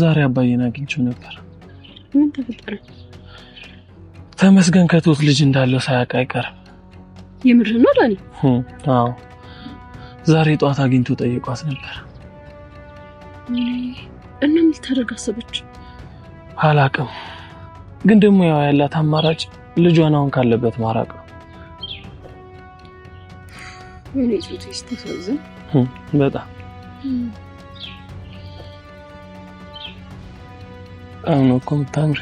ዛሬ አባዬን አግኝቼው ነበር። ምን ተፈጠረ? ተመስገን ከትሁት ልጅ እንዳለው ሳያውቅ አይቀርም። የምር ነው ዳኒ? አዎ ዛሬ ጧት አግኝቶ ጠይቋት ነበር። እና ምን ልታደርግ አሰበች? አላውቅም፣ ግን ደግሞ ያው ያላት አማራጭ ልጇን አሁን ካለበት ማራቅ ነው። እኔ ትንሽ ተሳዘን በጣም አሁን እኮ የምታምር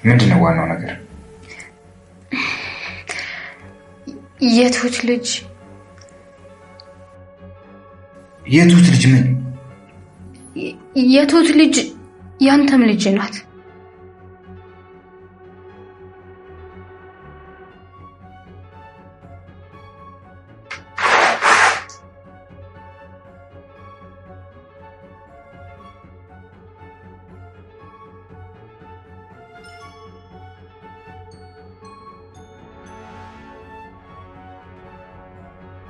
ምንድነው ዋናው ነገር? የትሁት ልጅ ምን? የትሁት ልጅ ያንተም ልጅ ናት።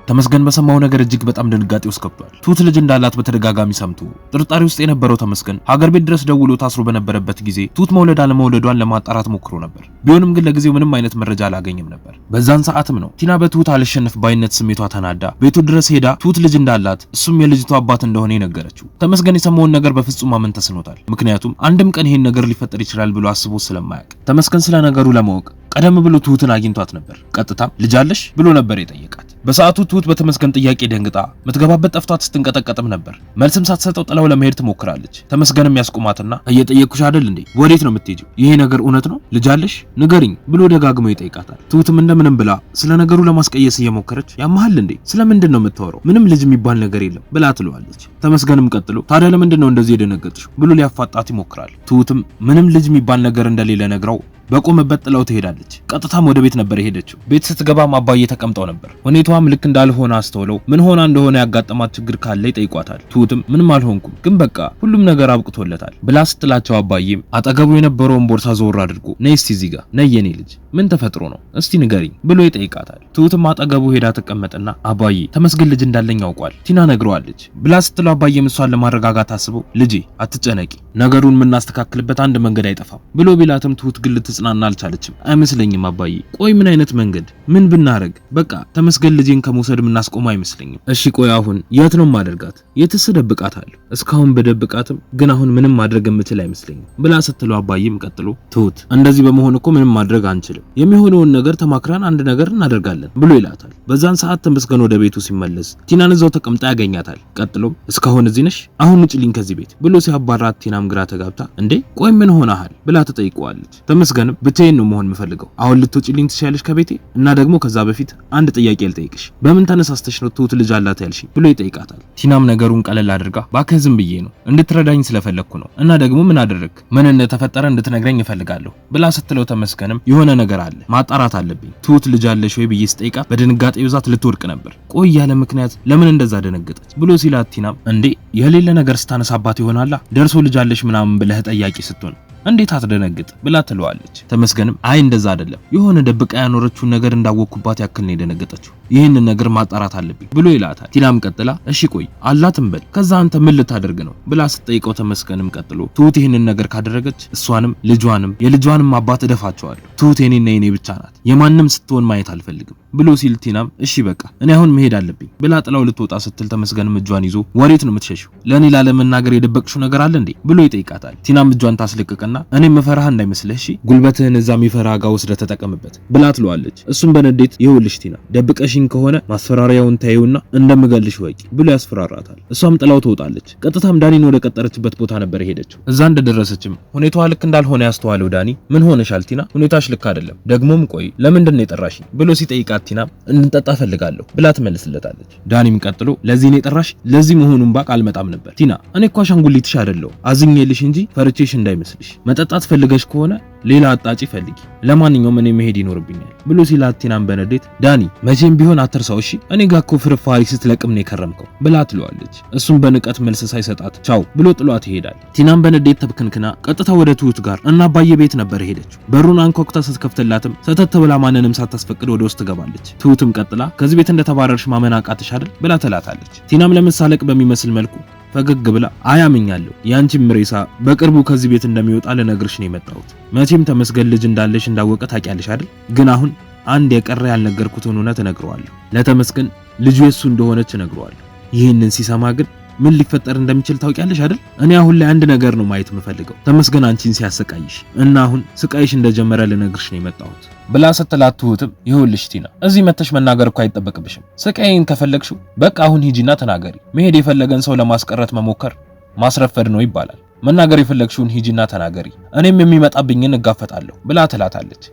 ተመስገን በሰማው ነገር እጅግ በጣም ድንጋጤ ውስጥ ገብቷል። ትሁት ልጅ እንዳላት በተደጋጋሚ ሰምቶ ጥርጣሬ ውስጥ የነበረው ተመስገን ሀገር ቤት ድረስ ደውሎ ታስሮ በነበረበት ጊዜ ትሁት መውለድ አለመውለዷን ለማጣራት ሞክሮ ነበር። ቢሆንም ግን ለጊዜው ምንም አይነት መረጃ አላገኘም ነበር። በዛን ሰዓትም ነው ቲና በትሁት አልሸነፍ ባይነት ስሜቷ ተናዳ ቤቱ ድረስ ሄዳ ትሁት ልጅ እንዳላት እሱም የልጅቷ አባት እንደሆነ የነገረችው። ተመስገን የሰማውን ነገር በፍጹም ማመን ተስኖታል። ምክንያቱም አንድም ቀን ይሄን ነገር ሊፈጠር ይችላል ብሎ አስቦ ስለማያውቅ ተመስገን ስለ ነገሩ ለማወቅ ቀደም ብሎ ትሁትን አግኝቷት ነበር። ቀጥታም ልጅ አለሽ ብሎ ነበር የጠየቃት። በሰዓቱ ትሁት በተመስገን ጥያቄ ደንግጣ ምትገባበት ጠፍቷት ስትንቀጠቀጥም ነበር። መልስም ሳትሰጠው ጥላው ለመሄድ ትሞክራለች። ተመስገንም ያስቆማትና እየጠየቅኩሽ አይደል እንዴ? ወዴት ነው የምትሄጂው? ይሄ ነገር እውነት ነው? ልጅ አለሽ? ንገሪኝ ብሎ ደጋግሞ ይጠይቃታል። ትሁትም እንደምንም ብላ ስለ ነገሩ ለማስቀየስ እየሞከረች ያመሃል እንዴ? ስለምንድን ነው የምታወራው? ምንም ልጅ የሚባል ነገር የለም ብላ ትለዋለች። ተመስገንም ቀጥሎ ታዲያ ለምንድን ነው እንደዚህ የደነገጥሽው ብሎ ሊያፋጣት ይሞክራል። ትሁትም ምንም ልጅ የሚባል ነገር እንደሌለ ነግራው በቆመበት ጥላው ትሄዳለች። ቀጥታም ወደ ቤት ነበር የሄደችው። ቤት ስትገባም አባዬ ተቀምጠው ነበር። ሁኔታዋም ልክ እንዳልሆነ አስተውለው ምን ሆና እንደሆነ ያጋጠማት ችግር ካለ ይጠይቋታል። ትሁትም ምንም አልሆንኩም፣ ግን በቃ ሁሉም ነገር አብቅቶለታል ብላ ስትላቸው አባዬም አጠገቡ የነበረውን ቦርሳ ዞር አድርጎ ነይ እስቲ እዚህ ጋር ነይ የኔ ልጅ ምን ተፈጥሮ ነው እስቲ ንገሪኝ ብሎ ይጠይቃታል። ትሁትም አጠገቡ ሄዳ ተቀመጥና አባዬ ተመስገን ልጅ እንዳለኝ ያውቋል ቲና ነግረዋለች ብላ ስትለው አባዬም እሷን ለማረጋጋት አስበው ልጄ አትጨነቂ ነገሩን የምናስተካክልበት አንድ መንገድ አይጠፋም ብሎ ቢላትም ትሁት ግን ልትጽናና አልቻለችም። አይመስለኝም አባዬ ቆይ ምን አይነት መንገድ ምን ብናረግ በቃ ተመስገን ልጄን ከመውሰድ የምናስቆም አይመስለኝም። እሺ ቆይ አሁን የት ነው ማደርጋት? የትስ ደብቃታለሁ? እስካሁን በደብቃትም ግን አሁን ምንም ማድረግ የምችል አይመስለኝም ብላ ስትለው አባዬም ቀጥሎ ትሁት እንደዚህ በመሆን እኮ ምንም ማድረግ አንችልም የሚሆነውን ነገር ተማክረን አንድ ነገር እናደርጋለን ብሎ ይላታል። በዛን ሰዓት ተመስገን ወደ ቤቱ ሲመለስ ቲናን እዛው ተቀምጣ ያገኛታል። ቀጥሎም እስካሁን እዚህ ነሽ አሁን ውጪልኝ ከዚህ ቤት ብሎ ሲያባራት ቲናም ግራ ተጋብታ እንዴ ቆይ ምን ሆነሃል ብላ ተጠይቀዋለች። ተመስገንም ብቻዬን ነው መሆን የምፈልገው አሁን ልትወጪልኝ ትችያለሽ ከቤቴ እና ደግሞ ከዛ በፊት አንድ ጥያቄ ልጠይቅሽ በምን ተነሳስተሽ ነው ትሁት ልጅ አላት ያልሽኝ ብሎ ይጠይቃታል። ቲናም ነገሩን ቀለል አድርጋ ባክህ ዝም ብዬ ነው እንድትረዳኝ ስለፈለኩ ነው እና ደግሞ ምን አደረክ ምን እንደተፈጠረ እንድትነግረኝ እፈልጋለሁ ብላ ስትለው ተመስገንም የሆነ ነገር አለ ማጣራት አለብኝ ትሁት ልጅ አለሽ ወይ ብዬ ስጠይቃት በድንጋጤ ብዛት ልትወድቅ ነበር። ቆይ ያለ ምክንያት ለምን እንደዛ ደነገጠች ብሎ ሲላት ቲናም እንዴ የሌለ ነገር ስታነሳባት ይሆናላ ደርሶ ልጅ አለሽ ምናምን ብለህ ጠያቂ ስትሆን እንዴት አትደነግጥ ብላ ትለዋለች። ተመስገንም አይ እንደዛ አይደለም የሆነ ደብቃ ያኖረችውን ነገር እንዳወቅኩባት ያክል ነው የደነገጠችው ይህንን ነገር ማጣራት አለብኝ ብሎ ይላታል። ቲናም ቀጥላ እሺ ቆይ አላትም በል ከዛ አንተ ምን ልታደርግ ነው ብላ ስትጠይቀው ተመስገንም ቀጥሎ ትሁት ይህንን ነገር ካደረገች እሷንም ልጇንም የልጇንም አባት እደፋቸዋለሁ ትሁት የኔና የኔ ብቻ ናት የማንም ስትሆን ማየት አልፈልግም ብሎ ሲል ቲናም እሺ በቃ እኔ አሁን መሄድ አለብኝ ብላ ጥላው ልትወጣ ስትል ተመስገንም እጇን ይዞ ወሬት ነው የምትሸሽው? ለኔ ላለመናገር የደበቅሽው ነገር አለ እንዴ ብሎ ይጠይቃታል። ቲናም እጇን ታስለቅቅና እኔ መፈራህ እንዳይመስልህ እሺ ጉልበትህን እዛ የሚፈራህ ጋር ወስደህ ተጠቀምበት ብላ ትለዋለች። እሱም በንዴት ይኸውልሽ ቲና ደብቀሽኝ ከሆነ ማስፈራሪያውን ታዩና እንደምገልሽ ወቂ ብሎ ያስፈራራታል። እሷም ጥላው ትወጣለች። ቀጥታም ዳኒን ወደ ቀጠረችበት ቦታ ነበር ሄደችው። እዛ እንደደረሰችም ሁኔታዋ ልክ እንዳልሆነ ያስተዋለው ዳኒ ምን ሆነሻል ቲና? ሁኔታሽ ልክ አይደለም። ደግሞም ቆይ ለምንድን ነው የጠራሽኝ ብሎ ሲጠይቃት ቲና እንድንጠጣ ፈልጋለሁ ብላ ትመልስለታለች። ዳኒም ቀጥሎ ለዚህ ነው የጠራሽ? ለዚህ መሆኑን ባቅ አልመጣም ነበር ቲና። እኔ እኮ አሻንጉሊትሽ አይደለሁ አዝኜልሽ እንጂ ፈርቼሽ እንዳይመስልሽ። መጠጣት ፈልገሽ ከሆነ ሌላ አጣጪ ፈልጊ። ለማንኛውም እኔ መሄድ ይኖርብኛል ብሎ ሲላት ቲናም በንዴት ዳኒ መቼም ቢሆን አትርሳው እሺ እኔ ጋር እኮ ፍርፋሪ ስትለቅም ነው የከረምከው ብላ ትለዋለች። እሱም በንቀት መልስ ሳይሰጣት ቻው ብሎ ጥሏት ይሄዳል። ቲናም በንዴት ተብክንክና ቀጥታ ወደ ትሁት ጋር እና አባዬ ቤት ነበር ሄደችው። በሩን አንኳኩታ ስትከፍትላትም ሰተት ብላ ማንንም ሳታስፈቅድ ወደ ውስጥ ትገባለች። ትሁትም ቀጥላ ከዚህ ቤት እንደተባረርሽ ማመን አቃተሽ አይደል ብላ ትላታለች። ቲናም ለመሳለቅ በሚመስል መልኩ ፈገግ ብላ አያምኛለሁ ያንቺም ሬሳ በቅርቡ ከዚህ ቤት እንደሚወጣ ልነግርሽ ነው የመጣሁት። መቼም ተመስገን ልጅ እንዳለሽ እንዳወቀ ታውቂያለሽ አይደል? ግን አሁን አንድ የቀረ ያልነገርኩትን እውነት እነግረዋለሁ። ለተመስገን ልጁ የሱ እንደሆነች እነግረዋለሁ። ይህንን ሲሰማ ግን ምን ሊፈጠር እንደሚችል ታውቂያለሽ አይደል? እኔ አሁን ላይ አንድ ነገር ነው ማየት የምፈልገው፣ ተመስገን አንቺን ሲያሰቃይሽ እና አሁን ስቃይሽ እንደጀመረ ልነግርሽ ነው የመጣሁት ብላ ስትላት ትሁትም ይኸውልሽ ቲና እዚህ መተሽ መናገር እኮ አይጠበቅብሽም። ስቃይን ከፈለግሽው በቃ አሁን ሂጂና ተናገሪ። መሄድ የፈለገን ሰው ለማስቀረት መሞከር ማስረፈድ ነው ይባላል። መናገር የፈለግሽውን ሂጂና ተናገሪ፣ እኔም የሚመጣብኝን እጋፈጣለሁ ብላ ትላታለች።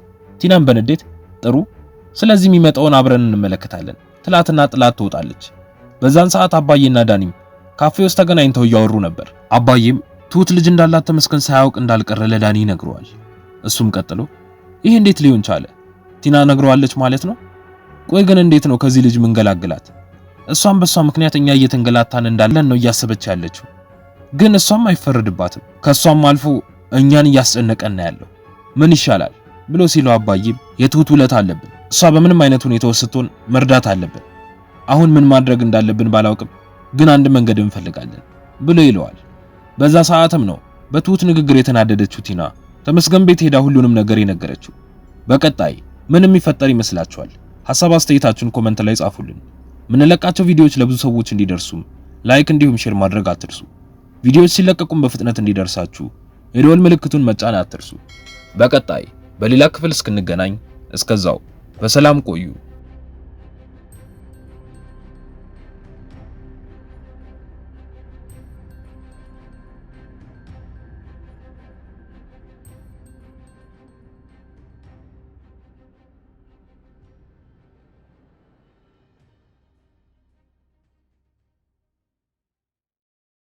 ቲናም በንዴት ጥሩ ስለዚህ የሚመጣውን አብረን እንመለከታለን ትላትና ጥላት ትወጣለች። በዛን ሰዓት አባዬና ዳኒም ካፌ ውስጥ ተገናኝተው እያወሩ ነበር። አባዬም ትሁት ልጅ እንዳላት ተመስገን ሳያውቅ እንዳልቀረ ለዳኒ ይነግረዋል። እሱም ቀጥሎ ይሄ እንዴት ሊሆን ቻለ? ቲና ነግረዋለች ማለት ነው? ቆይ ግን እንዴት ነው ከዚህ ልጅ ምንገላግላት? እሷም በሷ ምክንያት እኛ እየተንገላታን እንዳለን ነው እያሰበች ያለችው። ግን እሷም አይፈረድባትም። ከሷም አልፎ እኛን እያስጨነቀን ያለው ምን ይሻላል ብሎ ሲለው አባዬም የትሁት ውለታ አለብን። እሷ በምንም አይነት ሁኔታ ውስጥ ስትሆን መርዳት አለብን። አሁን ምን ማድረግ እንዳለብን ባላውቅም ግን አንድ መንገድ እንፈልጋለን ብሎ ይለዋል። በዛ ሰዓትም ነው በትሁት ንግግር የተናደደችው ቲና ተመስገን ቤት ሄዳ ሁሉንም ነገር የነገረችው። በቀጣይ ምን የሚፈጠር ይመስላችኋል? ሐሳብ አስተያየታችሁን ኮሜንት ላይ ጻፉልን። ምንለቃቸው ቪዲዮዎች ለብዙ ሰዎች እንዲደርሱም ላይክ እንዲሁም ሼር ማድረግ አትርሱ። ቪዲዮዎች ሲለቀቁም በፍጥነት እንዲደርሳችሁ የደወል ምልክቱን መጫን አትርሱ። በቀጣይ በሌላ ክፍል እስክንገናኝ እስከዛው በሰላም ቆዩ።